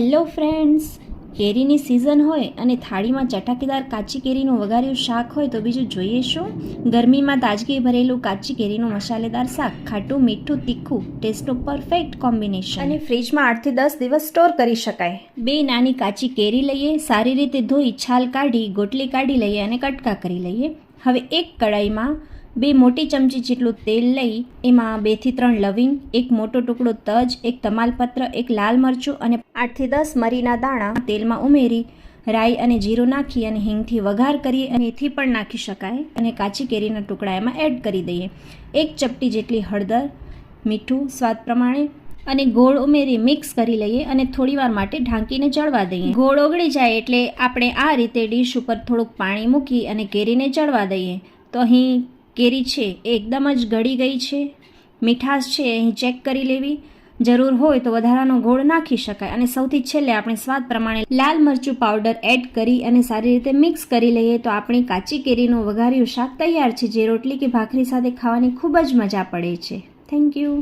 Hello friends, કેરીની season હોય અને થાળીમાં ચટાકેદાર કાચી કેરીનું વઘાર્યું શાક હોય તો બીજું જોઈએ શું? ગરમીમાં તાજગી ભરેલું કાચી કેરીનું મસાલેદાર શાક, ખાટું મીઠું તીખું, ટેસ્ટનું પરફેક્ટ કોમ્બિનેશન અને ફ્રીજમાં 8 થી 10 દિવસ સ્ટોર કરી શકાય. 2 નાની કાચી કેરી લઈએ, સારી રીતે ધોઈ છાલ કાઢી ગોટલી કાઢી લઈએ અને કટકા કરી લઈએ. હવે એક કડાઈમાં 2 મોટી ચમચી જેટલું તેલ લઈ એમાં 2 થી 3 લવિંગ, એક મોટો ટુકડો તજ, એક તમાલપત્ર, એક લાલ મરચું અને 8 થી 10 મરીના દાણા તેલમાં ઉમેરી રાઈ અને જીરું નાખી અને હિંગથી વઘાર કરી અને મેથી પણ નાખી શકાય અને કાચી કેરીના ટુકડા એમાં એડ કરી દઈએ. એક ચપટી જેટલી હળદર, મીઠું સ્વાદ પ્રમાણે અને ગોળ ઉમેરી મિક્સ કરી લઈએ અને થોડીવાર માટે ઢાંકીને ચડવા દઈએ. ગોળ ઓગળી જાય એટલે આપણે આ રીતે ડીશ ઉપર થોડુંક પાણી મૂકી અને કેરીને ચડવા દઈએ. તો અહીં કેરી છે એ એકદમ જ ગળી ગઈ છે. મીઠાશ છે અહીં ચેક કરી લેવી, જરૂર હોય તો વધારાનો ગોળ નાખી શકાય અને સૌથી છેલ્લે આપણે સ્વાદ પ્રમાણે લાલ મરચું પાવડર એડ કરી અને સારી રીતે મિક્સ કરી લઈએ તો આપણી કાચી કેરીનું વઘાર્યું શાક તૈયાર છે, જે રોટલી કે ભાખરી સાથે ખાવાની ખૂબ જ મજા પડે છે. Thank you.